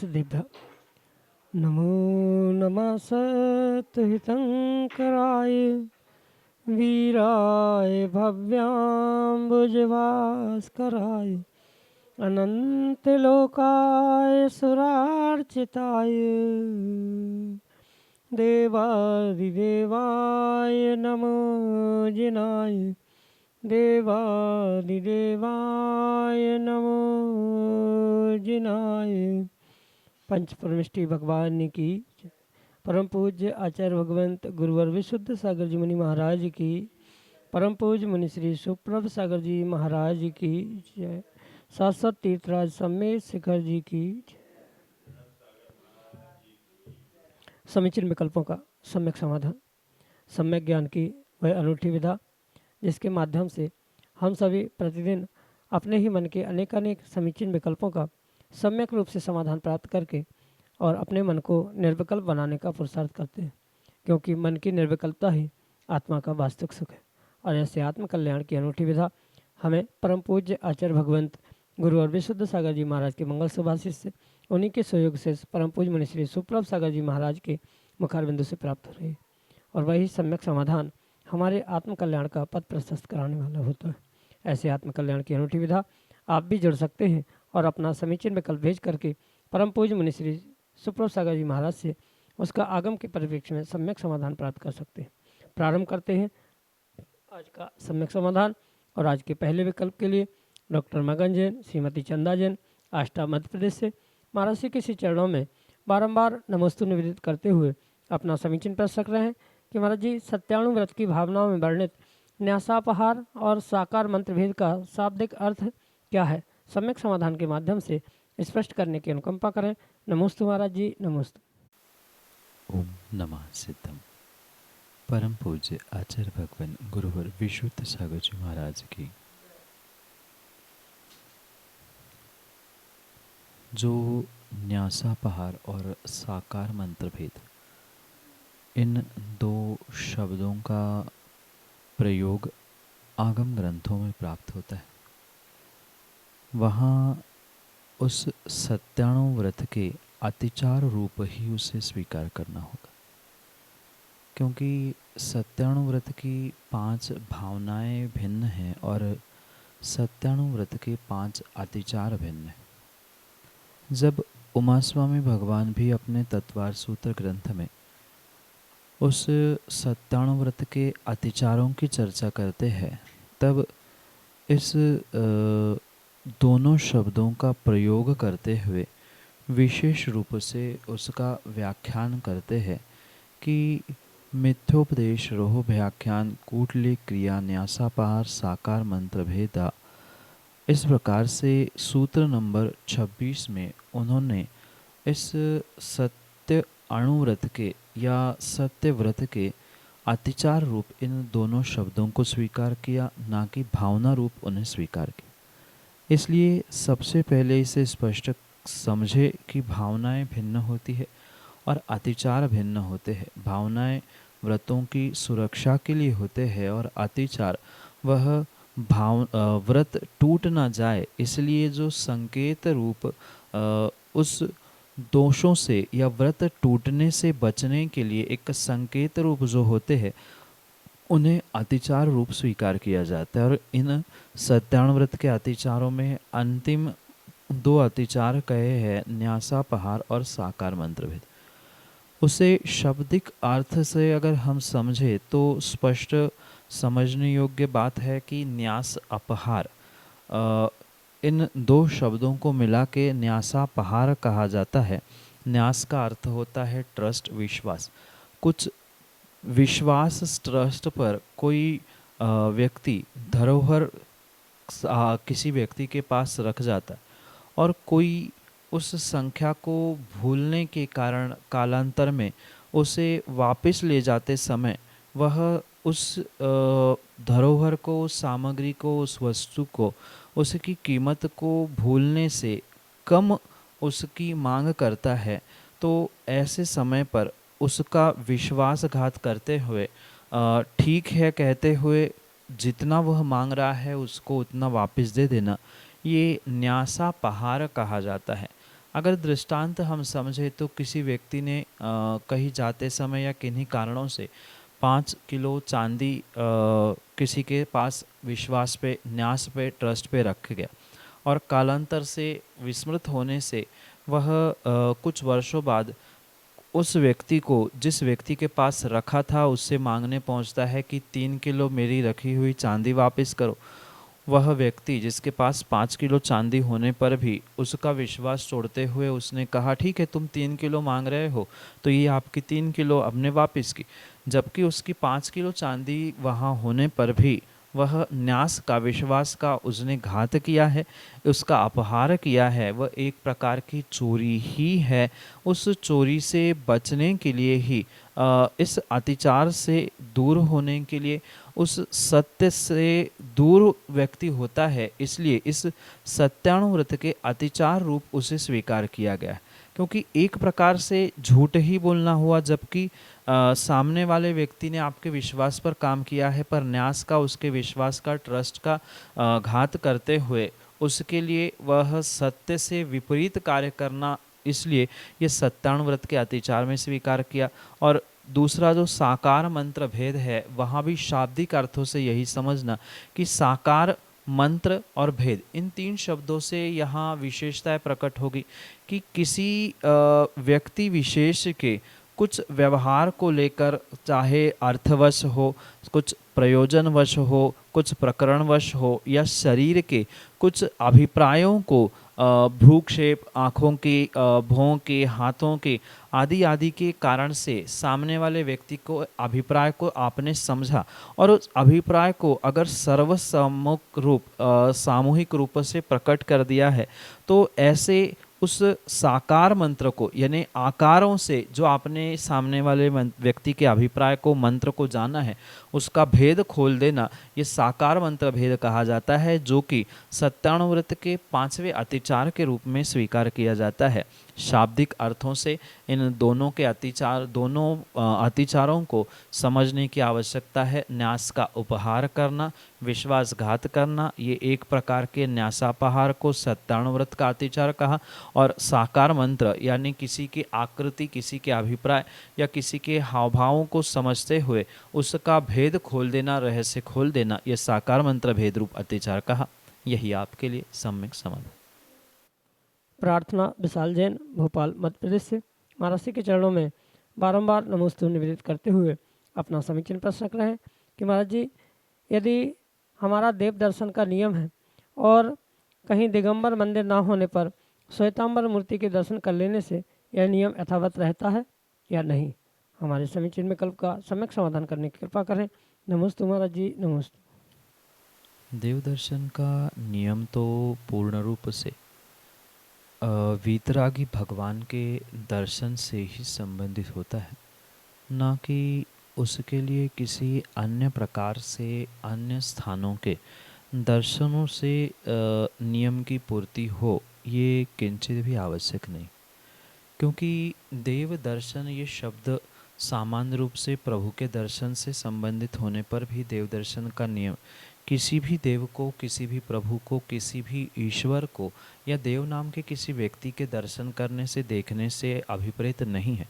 सिद्धिभ्य नमो नमः सत्हितंकराय वीराय भव्याम्बुजभास्कराय अनंतलोकाय सुरार्चिताय देवादिदेवाय नमो जिनाय देवादिदेवाय नमो जिनाय। पंच परमेष्टि भगवान की, परम पूज्य आचार्य भगवंत गुरुवर विशुद्ध सागर जी मुनि महाराज की, परम पूज्य मुनि श्री सुप्रभ सागर जी महाराज की जय। शाश्वत तीर्थराज सम्मेत शिखर जी की जय। समीचीन विकल्पों का सम्यक समाधान। सम्यक ज्ञान की वह अनूठी विधा जिसके माध्यम से हम सभी प्रतिदिन अपने ही मन के अनेकानेक समीचीन विकल्पों का सम्यक रूप से समाधान प्राप्त करके और अपने मन को निर्विकल्प बनाने का पुरुषार्थ करते हैं, क्योंकि मन की निर्विकल्पता ही आत्मा का वास्तविक सुख है। और ऐसे आत्म कल्याण की अनूठी विधा हमें परम पूज्य आचार्य भगवंत गुरु और विशुद्ध सागर जी महाराज के मंगल सुभाषित से, उन्हीं के सहयोग से परम पूज्य मुनि श्री सुप्रभ सागर जी महाराज के मुखारबिंदु से प्राप्त हो रही है। और वही सम्यक समाधान हमारे आत्म कल्याण का पथ प्रशस्त कराने वाला होता है। ऐसे आत्म कल्याण की अनूठी विधा आप भी जुड़ सकते हैं और अपना समीचीन विकल्प भेज करके परम पूज्य मुनि श्री सुप्रभ सागर जी महाराज से उसका आगम के परिप्रेक्ष्य में सम्यक समाधान प्राप्त कर सकते हैं। प्रारंभ करते हैं आज का सम्यक समाधान। और आज के पहले विकल्प के लिए डॉक्टर मगन जैन, श्रीमती चंदा जैन, आष्टा मध्य प्रदेश से महाराज श्री के श्री चरणों में बारंबार नमोस्तु निवेदित करते हुए अपना समीचीन प्रश्न रख रहे हैं कि महाराज जी, सत्याणु व्रत की भावनाओं में वर्णित न्यासापहार और साकार मंत्र भेद का शाब्दिक अर्थ क्या है? सम्यक समाधान के माध्यम से स्पष्ट करने की अनुकंपा करें। नमोस्तु महाराज जी, नमोस्तु। ओम नमः सिद्धम। परम पूज्य आचार्य भगवान गुरुवर विशुद्ध सागर जी महाराज की। जो न्यासापहार और साकार मंत्र भेद, इन दो शब्दों का प्रयोग आगम ग्रंथों में प्राप्त होता है, वहाँ उस सत्याणु व्रत के अतिचार रूप ही उसे स्वीकार करना होगा, क्योंकि सत्याणु व्रत की 5 भावनाएं भिन्न हैं और सत्याणु व्रत के 5 अतिचार भिन्न हैं। जब उमास्वामी भगवान भी अपने तत्वार सूत्र ग्रंथ में उस सत्याणु व्रत के अतिचारों की चर्चा करते हैं, तब इस दोनों शब्दों का प्रयोग करते हुए विशेष रूप से उसका व्याख्यान करते हैं कि मिथ्योपदेश रोह व्याख्यान कूटली क्रिया न्यासापहार साकार मंत्र भेदा। इस प्रकार से सूत्र नंबर 26 में उन्होंने इस सत्य अणुव्रत के या सत्य व्रत के अतिचार रूप इन दोनों शब्दों को स्वीकार किया, ना कि भावना रूप उन्हें स्वीकार किया। इसलिए सबसे पहले इसे स्पष्ट समझे कि भावनाएं भिन्न होती है और अतिचार भिन्न होते हैं। भावनाएं व्रतों की सुरक्षा के लिए होते हैं और अतिचार वह व्रत टूट ना जाए इसलिए जो संकेत रूप उस दोषों से या व्रत टूटने से बचने के लिए एक संकेत रूप जो होते हैं, उन्हें अतिचार रूप स्वीकार किया जाता है। और इन सत्याणु व्रत के अतिचारों में अंतिम 2 अतिचार कहे हैं, न्यासापहार और साकार मंत्र भेद। उसे शाब्दिक अर्थ से अगर हम समझे तो स्पष्ट समझने योग्य बात है कि न्यास अपहार, इन 2 शब्दों को मिला के न्यासापहार कहा जाता है। न्यास का अर्थ होता है ट्रस्ट, विश्वास। कुछ विश्वास ट्रस्ट पर कोई व्यक्ति धरोहर किसी व्यक्ति के पास रख जाता है और कोई उस संख्या को भूलने के कारण कालांतर में उसे वापस ले जाते समय वह उस धरोहर को, उस सामग्री को, उस वस्तु को, उसकी कीमत को भूलने से कम उसकी मांग करता है, तो ऐसे समय पर उसका विश्वासघात करते हुए ठीक है कहते हुए जितना वह मांग रहा है उसको उतना वापस दे देना, ये न्यासापहार कहा जाता है। अगर दृष्टांत हम समझे तो किसी व्यक्ति ने कहीं जाते समय या किन्हीं कारणों से 5 किलो चांदी किसी के पास विश्वास पे, न्यास पे, ट्रस्ट पे रख गया और कालांतर से विस्मृत होने से वह कुछ वर्षों बाद उस व्यक्ति को, जिस व्यक्ति के पास रखा था, उससे मांगने पहुंचता है कि 3 किलो मेरी रखी हुई चांदी वापस करो। वह व्यक्ति जिसके पास 5 किलो चांदी होने पर भी उसका विश्वास तोड़ते हुए उसने कहा ठीक है तुम 3 किलो मांग रहे हो तो ये आपकी 3 किलो हमने वापस की, जबकि उसकी 5 किलो चांदी वहाँ होने पर भी वह न्यास का, विश्वास का उसने घात किया है, उसका अपहार किया है। वह एक प्रकार की चोरी ही है। उस चोरी से बचने के लिए ही, इस अत्याचार से दूर होने के लिए, उस सत्य से दूर व्यक्ति होता है, इसलिए इस सत्यानुव्रत के अतिचार रूप उसे स्वीकार किया गया है। क्योंकि एक प्रकार से झूठ ही बोलना हुआ, जबकि सामने वाले व्यक्ति ने आपके विश्वास पर काम किया है, पर न्यास का, उसके विश्वास का, ट्रस्ट का घात करते हुए उसके लिए वह सत्य से विपरीत कार्य करना, इसलिए ये सत्यानुव्रत के अतिचार में स्वीकार किया। और दूसरा जो साकार मंत्र भेद है, वहाँ भी शाब्दिक अर्थों से यही समझना कि साकार मंत्र और भेद, इन 3 शब्दों से यहाँ विशेषताएं प्रकट होगी कि किसी व्यक्ति विशेष के कुछ व्यवहार को लेकर, चाहे अर्थवश हो, कुछ प्रयोजनवश हो, कुछ प्रकरणवश हो, या शरीर के कुछ अभिप्रायों को, भ्रूक्षेप, आँखों के, भौं के, हाथों के आदि आदि के कारण से सामने वाले व्यक्ति को, अभिप्राय को आपने समझा और उस अभिप्राय को अगर सर्वसम्मुख रूप, सामूहिक रूप से प्रकट कर दिया है, तो ऐसे उस साकार मंत्र को, यानी आकारों से जो आपने सामने वाले व्यक्ति के अभिप्राय को, मंत्र को जाना है, उसका भेद खोल देना, ये साकार मंत्र भेद कहा जाता है, जो कि सत्यानुव्रत के 5वें अतिचार के रूप में स्वीकार किया जाता है। शाब्दिक अर्थों से इन दोनों के अतिचार, दोनों अतिचारों को समझने की आवश्यकता है। न्यास का उपहार करना, विश्वासघात करना, ये एक प्रकार के न्यासापहार को सत्यानुव्रत का अतिचार कहा। और साकार मंत्र यानी किसी की आकृति, किसी के अभिप्राय या किसी के हाव भावों को समझते हुए उसका भेद खोल देना, रहस्य खोल देना, यह साकार मंत्र भेद रूप अत्याचार कहा। यही आपके लिए सम्यक समाधान। प्रार्थना विशाल जैन, भोपाल, मध्य प्रदेश से महाराज के चरणों में बारंबार नमोस्तु निवेदित करते हुए अपना समीचीन प्रश्न रख रहे हैं कि महाराज जी, यदि हमारा देव दर्शन का नियम है और कहीं दिगंबर मंदिर ना होने पर श्वेतांबर मूर्ति के दर्शन कर लेने से यह नियम यथावत रहता है या नहीं? हमारे समीचीन विकल्प का सम्यक समाधान करने की कृपा करें। नमोस्तु महाराज जी, नमोस्तु। देव दर्शन का नियम तो पूर्ण रूप से वीतरागी भगवान के दर्शन से ही संबंधित होता है, ना कि उसके लिए किसी अन्य प्रकार से, अन्य स्थानों के दर्शनों से नियम की पूर्ति हो, ये किंचित भी आवश्यक नहीं। क्योंकि देव दर्शन ये शब्द सामान्य रूप से प्रभु के दर्शन से संबंधित होने पर भी देव दर्शन का नियम किसी भी देव को, किसी भी प्रभु को, किसी भी ईश्वर को या देव नाम के किसी व्यक्ति के दर्शन करने से, देखने से अभिप्रेत नहीं है।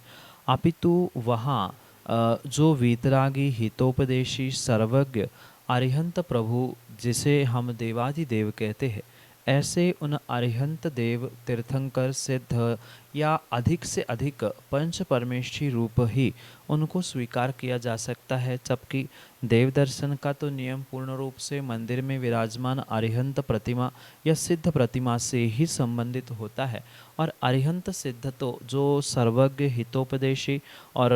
अपितु वहाँ जो वीतरागी, हितोपदेशी, सर्वज्ञ, अरिहंत प्रभु, जिसे हम देवादिदेव कहते हैं, ऐसे उन अरिहंत देव, तीर्थंकर, सिद्ध या अधिक से अधिक पंच परमेष्ठी रूप ही उनको स्वीकार किया जा सकता है। जबकि देव दर्शन का तो नियम पूर्ण रूप से मंदिर में विराजमान अरिहंत प्रतिमा या सिद्ध प्रतिमा से ही संबंधित होता है। और अरिहंत सिद्ध तो जो सर्वज्ञ, हितोपदेशी और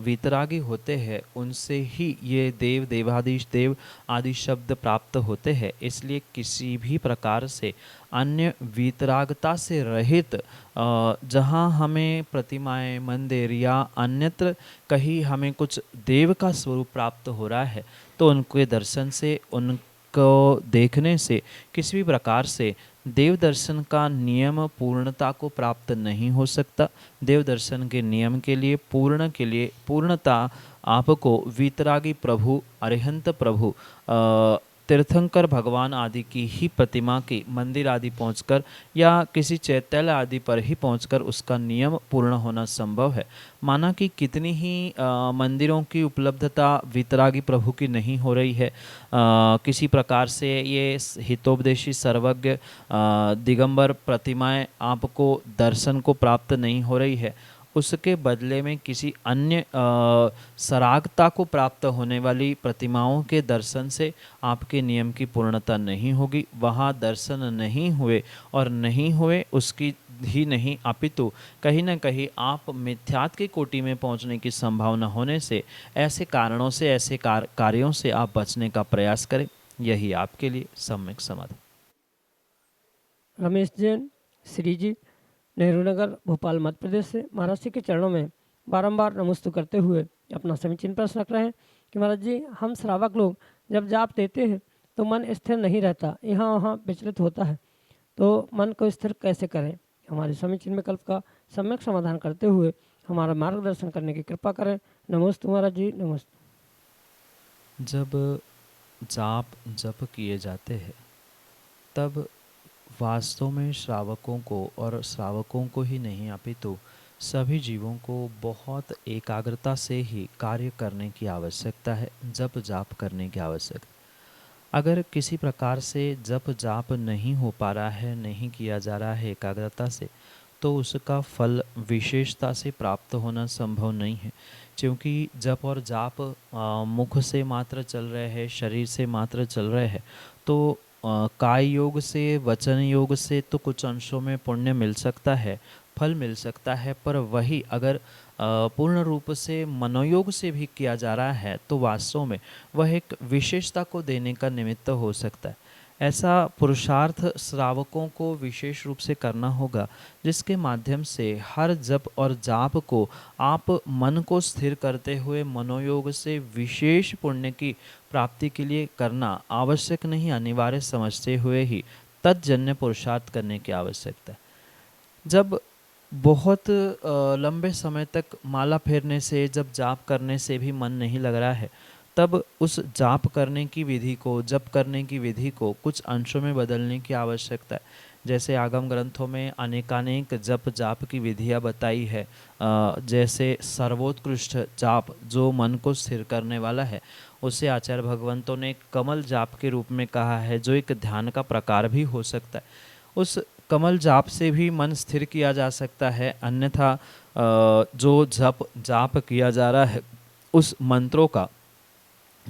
वीतरागी होते हैं, उनसे ही ये देव, देवाधीश देव आदि शब्द प्राप्त होते हैं। इसलिए किसी भी प्रकार से अन्य वीतरागता से रहित जहाँ हमें प्रतिमाएं, मंदिर या अन्यत्र कहीं हमें कुछ देव का स्वरूप प्राप्त हो रहा है, तो उनके दर्शन से, उनको देखने से किसी भी प्रकार से देव दर्शन का नियम पूर्णता को प्राप्त नहीं हो सकता। देव दर्शन के नियम के लिए, पूर्णता आपको वीतरागी प्रभु, अरिहंत प्रभु, तीर्थंकर भगवान आदि की ही प्रतिमा की मंदिर आदि पहुंचकर या किसी चैत्यालय आदि पर ही पहुंचकर उसका नियम पूर्ण होना संभव है। माना कि कितनी ही मंदिरों की उपलब्धता वितरागी प्रभु की नहीं हो रही है, किसी प्रकार से ये हितोपदेशी सर्वज्ञ दिगंबर प्रतिमाएं आपको दर्शन को प्राप्त नहीं हो रही है, उसके बदले में किसी अन्य सरागता को प्राप्त होने वाली प्रतिमाओं के दर्शन से आपके नियम की पूर्णता नहीं होगी। वहाँ दर्शन नहीं हुए और नहीं हुए उसकी ही नहीं अपितु कहीं न कहीं आप मिथ्यात्व की कोटि में पहुँचने की संभावना होने से ऐसे कारणों से ऐसे कार्यों से आप बचने का प्रयास करें। यही आपके लिए सम्यक समाधान। रमेश जैन, श्री जी, नेहरू नगर, भोपाल, मध्य प्रदेश से महाराज जी के चरणों में बारंबार नमस्ते करते हुए अपना समीचीन प्रश्न रख रहे हैं कि महाराज जी, हम श्रावक लोग जब जाप देते हैं तो मन स्थिर नहीं रहता, यहाँ वहाँ विचलित होता है, तो मन को स्थिर कैसे करें? हमारे समीचीन विकल्प का सम्यक समाधान करते हुए हमारा मार्गदर्शन करने की कृपा करें। नमस्ते महाराज जी, नमस्ते। जब जाप जप किए जाते हैं तब वास्तव में श्रावकों को, और श्रावकों को ही नहीं अपितु सभी जीवों को बहुत एकाग्रता से ही कार्य करने की आवश्यकता है, जप जाप करने की आवश्यकता। अगर किसी प्रकार से जप जाप नहीं हो पा रहा है, नहीं किया जा रहा है एकाग्रता से, तो उसका फल विशेषता से प्राप्त होना संभव नहीं है। क्योंकि जप और जाप मुख से मात्र चल रहे हैं, शरीर से मात्र चल रहे हैं, तो काय योग से, वचन योग से तो कुछ अंशों में पुण्य मिल सकता है, फल मिल सकता है, पर वही अगर पूर्ण रूप से मनोयोग से भी किया जा रहा है तो वास्तव में वह एक विशेषता को देने का निमित्त हो सकता है। ऐसा पुरुषार्थ श्रावकों को विशेष रूप से करना होगा, जिसके माध्यम से हर जप और जाप को आप मन को स्थिर करते हुए मनोयोग से विशेष पुण्य की प्राप्ति के लिए करना आवश्यक नहीं, अनिवार्य समझते हुए ही तत्जन्य पुरुषार्थ करने की आवश्यकता है। जब बहुत लंबे समय तक माला फेरने से, जब जाप करने से भी मन नहीं लग रहा है, तब उस जाप करने की विधि को, जप करने की विधि को कुछ अंशों में बदलने की आवश्यकता है। जैसे आगम ग्रंथों में अनेकानेक जप जाप की विधियाँ बताई है, जैसे सर्वोत्कृष्ट जाप जो मन को स्थिर करने वाला है, उसे आचार्य भगवंतों ने कमल जाप के रूप में कहा है, जो एक ध्यान का प्रकार भी हो सकता है। उस कमल जाप से भी मन स्थिर किया जा सकता है। अन्यथा जो जप जाप किया जा रहा है उस मंत्रों का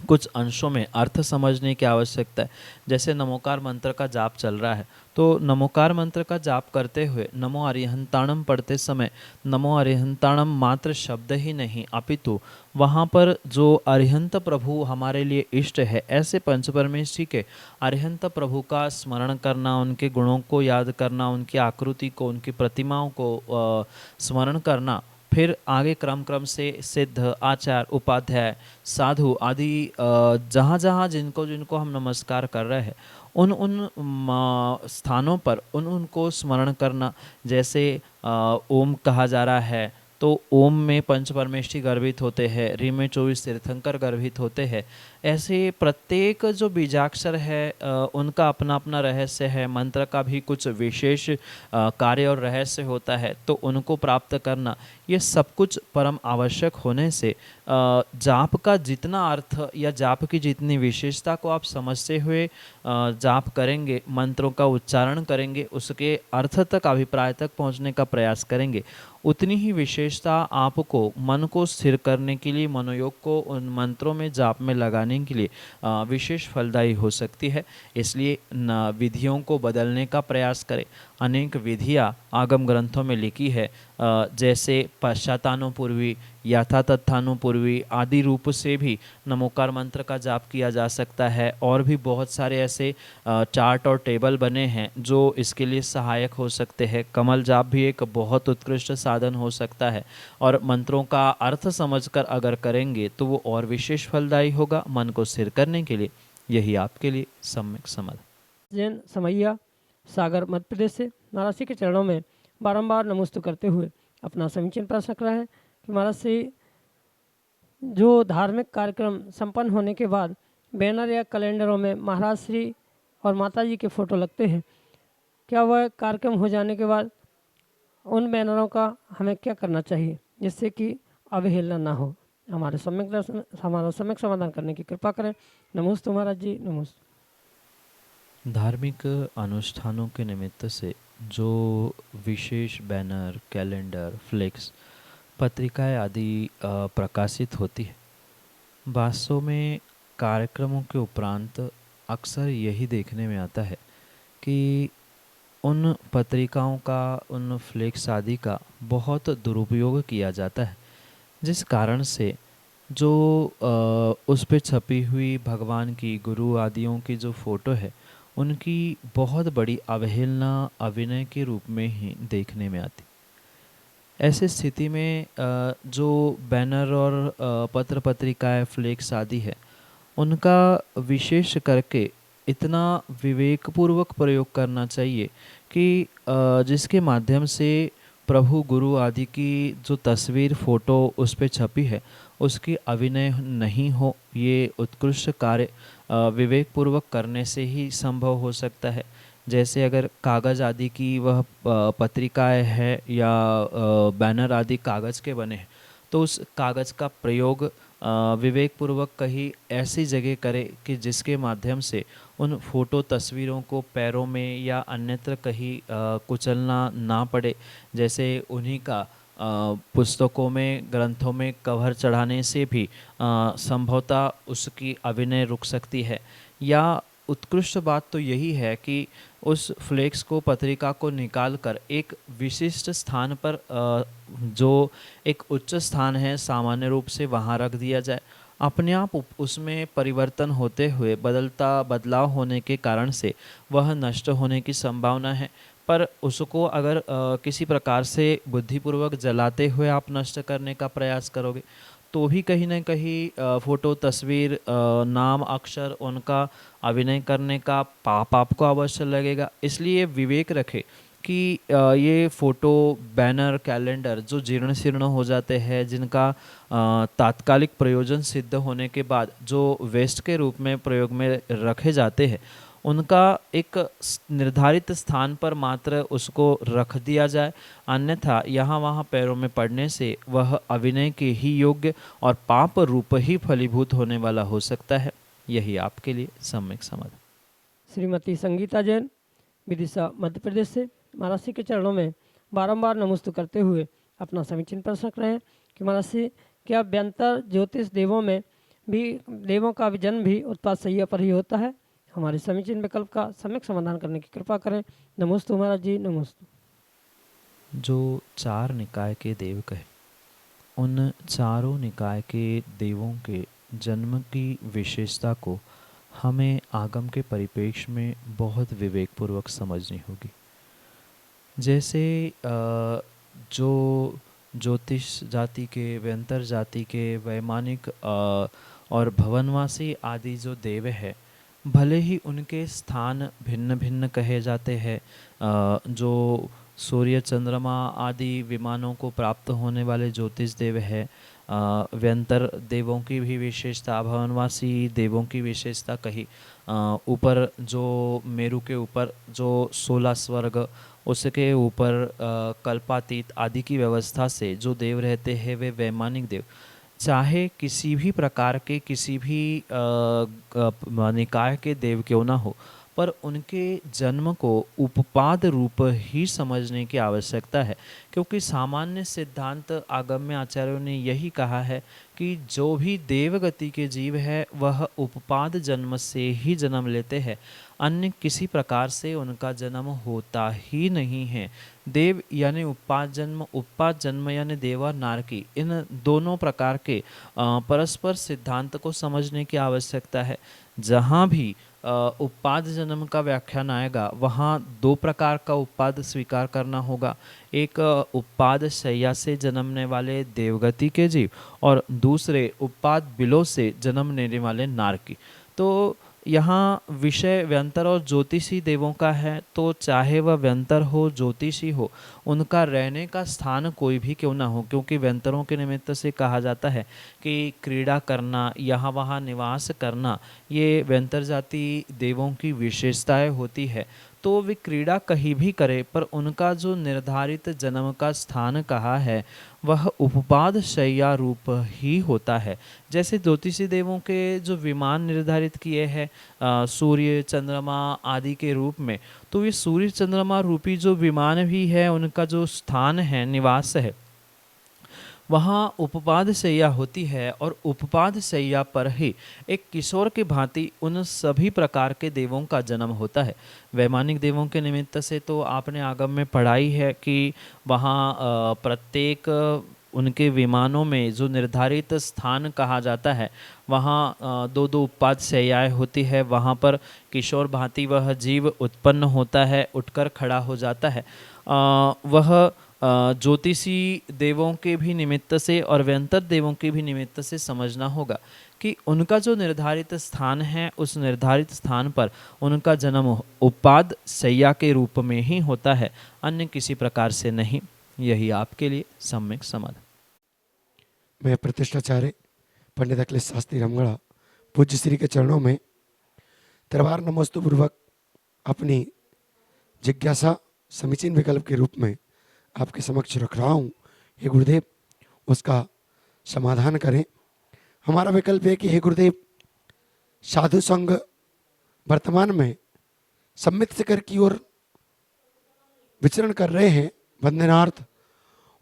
कुछ अंशों में अर्थ समझने की आवश्यकता है। जैसे नमोकार मंत्र का जाप चल रहा है, तो नमोकार मंत्र का जाप करते हुए नमो अरिहंताणम पढ़ते समय नमो अरिहंताणम मात्र शब्द ही नहीं अपितु वहाँ पर जो अरिहंत प्रभु हमारे लिए इष्ट है, ऐसे पंचपरमेश्वरी के अरिहंत प्रभु का स्मरण करना, उनके गुणों को याद करना, उनकी आकृति को, उनकी प्रतिमाओं को स्मरण करना, फिर आगे क्रम क्रम से सिद्ध, आचार्य, उपाध्याय, साधु आदि जहाँ जहाँ जिनको जिनको हम नमस्कार कर रहे हैं उन उन स्थानों पर उन उनको स्मरण करना। जैसे ओम कहा जा रहा है तो ओम में पंच परमेष्ठी गर्भित होते हैं, री में 24 तीर्थंकर गर्भित होते हैं। ऐसे प्रत्येक जो बीजाक्षर है उनका अपना अपना रहस्य है, मंत्र का भी कुछ विशेष कार्य और रहस्य होता है, तो उनको प्राप्त करना ये सब कुछ परम आवश्यक होने से जाप का जितना अर्थ या जाप की जितनी विशेषता को आप समझते हुए जाप करेंगे, मंत्रों का उच्चारण करेंगे, उसके अर्थ तक, अभिप्राय तक पहुंचने का प्रयास करेंगे, उतनी ही विशेषता आपको मन को स्थिर करने के लिए, मनोयोग को उन मंत्रों में जाप में लगाने के लिए विशेष फलदायी हो सकती है। इसलिए विधियों को बदलने का प्रयास करें। अनेक विधियाँ आगम ग्रंथों में लिखी है, जैसे पश्चातानुपूर्वी, यथातथानुपूर्वी आदि रूप से भी नमोकार मंत्र का जाप किया जा सकता है। और भी बहुत सारे ऐसे चार्ट और टेबल बने हैं जो इसके लिए सहायक हो सकते हैं। कमल जाप भी एक बहुत उत्कृष्ट साधन हो सकता है, और मंत्रों का अर्थ समझकर अगर करेंगे तो वो और विशेष फलदायी होगा मन को स्थिर करने के लिए। यही आपके लिए सम्यक समाधान। जैन समैया, सागर, मध्य प्रदेश से महाराज जी के चरणों में बारंबार नमस्ते करते हुए अपना समीचीन प्रश्न रख रहे हैं कि महाराज जी, जो धार्मिक कार्यक्रम संपन्न होने के बाद बैनर या कैलेंडरों में महाराज श्री और माता जी के फ़ोटो लगते हैं, क्या वह कार्यक्रम हो जाने के बाद उन बैनरों का हमें क्या करना चाहिए जिससे कि अवहेलना ना हो? हमारा सम्यक समाधान करने की कृपा करें। नमोस्तु महाराज जी, नमोस्तु। धार्मिक अनुष्ठानों के निमित्त से जो विशेष बैनर, कैलेंडर, फ्लेक्स, पत्रिकाएं आदि प्रकाशित होती है, वास्तव में कार्यक्रमों के उपरांत अक्सर यही देखने में आता है कि उन पत्रिकाओं का, उन फ्लेक्स आदि का बहुत दुरुपयोग किया जाता है, जिस कारण से जो उस पे छपी हुई भगवान की, गुरु आदियों की जो फ़ोटो है, उनकी बहुत बड़ी अवहेलना अभिनय के रूप में ही देखने में आती। ऐसी स्थिति में जो बैनर और पत्र पत्रिकाएं, फ्लेक्स आदि है, उनका विशेष करके इतना विवेकपूर्वक प्रयोग करना चाहिए कि जिसके माध्यम से प्रभु गुरु आदि की जो तस्वीर, फ़ोटो उस पे छपी है, उसकी अभिनय नहीं हो। ये उत्कृष्ट कार्य विवेकपूर्वक करने से ही संभव हो सकता है। जैसे अगर कागज़ आदि की वह पत्रिकाएं है या बैनर आदि कागज़ के बने हैं, तो उस कागज़ का प्रयोग विवेकपूर्वक कहीं ऐसी जगह करे कि जिसके माध्यम से उन फोटो तस्वीरों को पैरों में या अन्यत्र कहीं कुचलना ना पड़े। जैसे उन्हीं का पुस्तकों में, ग्रंथों में कवर चढ़ाने से भी संभवतः उसकी अभिनय रुक सकती है। या उत्कृष्ट बात तो यही है कि उस फ्लेक्स को, पत्रिका को निकाल कर एक विशिष्ट स्थान पर जो एक उच्च स्थान है सामान्य रूप से, वहाँ रख दिया जाए। अपने आप उसमें परिवर्तन होते हुए, बदलाव होने के कारण से वह नष्ट होने की संभावना है। पर उसको अगर किसी प्रकार से बुद्धिपूर्वक जलाते हुए आप नष्ट करने का प्रयास करोगे, तो भी कहीं ना कहीं फ़ोटो, तस्वीर, नाम, अक्षर, उनका अभिनय करने का पाप आपको अवश्य लगेगा। इसलिए विवेक रखें कि ये फ़ोटो, बैनर, कैलेंडर जो जीर्ण शीर्ण हो जाते हैं, जिनका तात्कालिक प्रयोजन सिद्ध होने के बाद जो वेस्ट के रूप में प्रयोग में रखे जाते हैं, उनका एक निर्धारित स्थान पर मात्र उसको रख दिया जाए। अन्यथा यहाँ वहाँ पैरों में पड़ने से वह अभिनय के ही योग्य और पाप रूप ही फलीभूत होने वाला हो सकता है। यही आपके लिए सम्यक समाधान। श्रीमती संगीता जैन, विदिशा, मध्य प्रदेश से महाराज श्री के चरणों में बारंबार नमस्ते करते हुए अपना समीचीन प्रश्न रख रहे हैं कि महाराज श्री, क्या व्यंतर ज्योतिष देवों का भी जन्म भी उत्पाद सैया पर ही होता है? हमारे समीचीन विकल्प का सम्यक समाधान करने की कृपा करें। नमोस्तु महाराज जी, नमोस्तु। जो चार निकाय के देव कहे, उन चारों निकाय के देवों के जन्म की विशेषता को हमें आगम के परिप्रेक्ष्य में बहुत विवेकपूर्वक समझनी होगी। जैसे जो ज्योतिष जाति के, व्यंतर जाति के, वैमानिक और भवनवासी आदि जो देव है, भले ही उनके स्थान भिन्न भिन्न कहे जाते हैं। जो सूर्य, चंद्रमा आदि विमानों को प्राप्त होने वाले ज्योतिष देव है, व्यंतर देवों की भी विशेषता, भवनवासी देवों की विशेषता कही। ऊपर जो मेरु के ऊपर जो 16 स्वर्ग, उसके ऊपर कल्पातीत आदि की व्यवस्था से जो देव रहते हैं, वे वैमानिक देव चाहे किसी भी प्रकार के, किसी भी निकाय के देव क्यों ना हो, पर उनके जन्म को उपपाद रूप ही समझने की आवश्यकता है। क्योंकि सामान्य सिद्धांत आगम्य आचार्यों ने यही कहा है कि जो भी देवगति के जीव है वह उपपाद जन्म से ही जन्म लेते हैं, अन्य किसी प्रकार से उनका जन्म होता ही नहीं है। देव यानी उपपाद जन्म यानी देवा नारकी, इन दोनों प्रकार के परस्पर सिद्धांत को समझने की आवश्यकता है। जहाँ भी उपपाद जन्म का व्याख्यान आएगा, वहाँ दो प्रकार का उपपाद स्वीकार करना होगा। एक उपपाद शैया से जन्मने वाले देवगति के जीव, और दूसरे उपपाद बिलो से जन्म लेने वाले नारकी। तो यहाँ विषय व्यंतर और ज्योतिषी देवों का है, तो चाहे वह व्यंतर हो ज्योतिषी हो, उनका रहने का स्थान कोई भी क्यों ना हो, क्योंकि व्यंतरों के निमित्त से कहा जाता है कि क्रीड़ा करना, यहाँ वहाँ निवास करना, ये व्यंतर जाति देवों की विशेषताएं होती है। तो वे क्रीड़ा कहीं भी करे, पर उनका जो निर्धारित जन्म का स्थान कहा है वह उपपाद शय्या रूप ही होता है। जैसे ज्योतिषी देवों के जो विमान निर्धारित किए हैं सूर्य चंद्रमा आदि के रूप में, तो ये सूर्य चंद्रमा रूपी जो विमान भी है, उनका जो स्थान है, निवास है, वहाँ उपपाद शैया होती है। और उपपाद शैया पर ही एक किशोर के भांति उन सभी प्रकार के देवों का जन्म होता है। वैमानिक देवों के निमित्त से तो आपने आगम में पढ़ाई है कि वहाँ प्रत्येक उनके विमानों में जो निर्धारित स्थान कहा जाता है, वहाँ दो दो उपपाद शैयाएँ होती है। वहाँ पर किशोर भांति वह जीव उत्पन्न होता है, उठकर खड़ा हो जाता है। वह ज्योतिषी देवों के भी निमित्त से और व्यंतर देवों के भी निमित्त से समझना होगा कि उनका जो निर्धारित स्थान है, उस निर्धारित स्थान पर उनका जन्म उपपाद शैया के रूप में ही होता है, अन्य किसी प्रकार से नहीं। यही आपके लिए सम्यक समाधान। मैं प्रतिष्ठाचार्य पंडित अखिलेश शास्त्री रामगढ़ा पूज्य श्री के चरणों में त्रिवार नमस्तु पूर्वक अपनी जिज्ञासा समीचीन विकल्प के रूप में आपके समक्ष रख रहा हूँ। हे गुरुदेव, उसका समाधान करें। हमारा विकल्प है कि हे गुरुदेव, साधु संघ वर्तमान में सम्मित शिखर की ओर विचरण कर रहे हैं वंदनार्थ।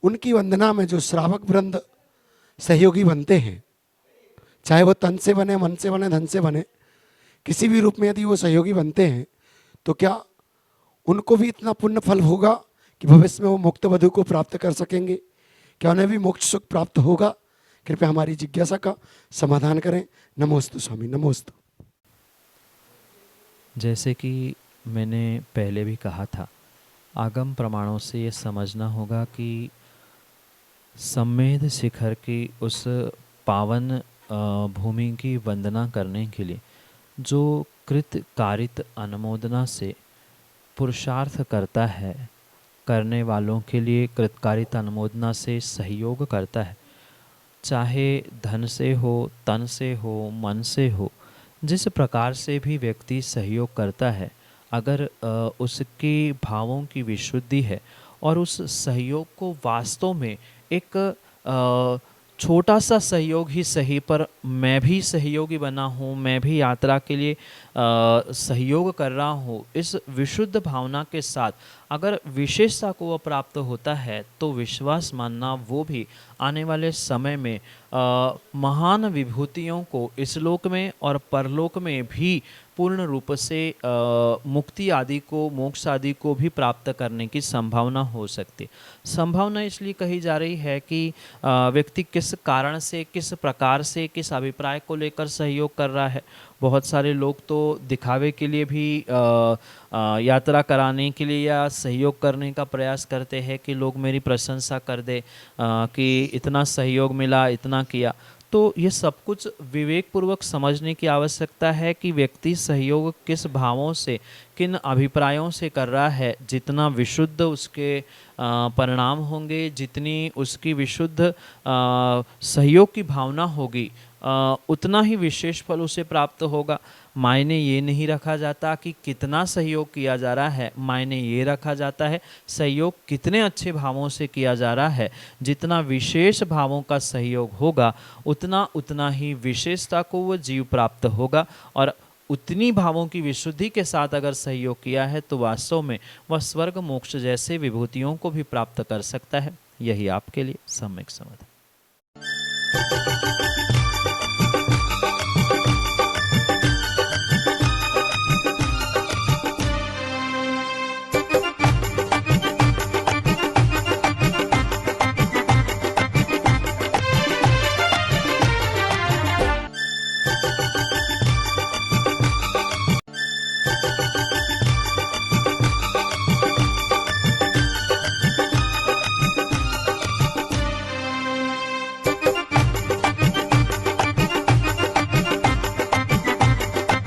उनकी वंदना में जो श्रावक वृंद सहयोगी बनते हैं, चाहे वो तन से बने, मन से बने, धन से बने, किसी भी रूप में यदि वो सहयोगी बनते हैं, तो क्या उनको भी इतना पुण्य फल होगा कि भविष्य में वो मुक्त वधु को प्राप्त कर सकेंगे? क्या उन्हें भी मोक्ष सुख प्राप्त होगा? कृपया हमारी जिज्ञासा का समाधान करें। नमोस्तु स्वामी, नमोस्तु। जैसे कि मैंने पहले भी कहा था, आगम प्रमाणों से ये समझना होगा कि सम्मेद शिखर की उस पावन भूमि की वंदना करने के लिए जो कृत कारित अनुमोदना से पुरुषार्थ करता है, करने वालों के लिए कृतकारित अनुमोदना से सहयोग करता है, चाहे धन से हो, तन से हो, मन से हो, जिस प्रकार से भी व्यक्ति सहयोग करता है, अगर उसके भावों की विशुद्धि है और उस सहयोग को वास्तव में एक छोटा सा सहयोग ही सही, पर मैं भी सहयोगी बना हूँ, मैं भी यात्रा के लिए सहयोग कर रहा हूँ, इस विशुद्ध भावना के साथ अगर विशेषता को वह प्राप्त होता है, तो विश्वास मानना वो भी आने वाले समय में महान विभूतियों को इस लोक में और परलोक में भी पूर्ण रूप से मुक्ति आदि को, मोक्ष आदि को भी प्राप्त करने की संभावना हो सकती है। संभावना इसलिए कही जा रही है कि व्यक्ति किस कारण से, किस प्रकार से, किस अभिप्राय को लेकर सहयोग कर रहा है। बहुत सारे लोग तो दिखावे के लिए भी यात्रा कराने के लिए या सहयोग करने का प्रयास करते हैं कि लोग मेरी प्रशंसा कर दे कि इतना सहयोग मिला, इतना किया। तो ये सब कुछ विवेकपूर्वक समझने की आवश्यकता है कि व्यक्ति सहयोग किस भावों से, किन अभिप्रायों से कर रहा है। जितना विशुद्ध उसके परिणाम होंगे, जितनी उसकी विशुद्ध सहयोग की भावना होगी, उतना ही विशेष फल उसे प्राप्त होगा। मायने ये नहीं रखा जाता कि कितना सहयोग किया जा रहा है, मायने ये रखा जाता है सहयोग कितने अच्छे भावों से किया जा रहा है। जितना विशेष भावों का सहयोग होगा, उतना ही विशेषता को वह जीव प्राप्त होगा। और उतनी भावों की विशुद्धि के साथ अगर सहयोग किया है, तो वास्तव में वह स्वर्ग मोक्ष जैसे विभूतियों को भी प्राप्त कर सकता है। यही आपके लिए सम्यक समाधान।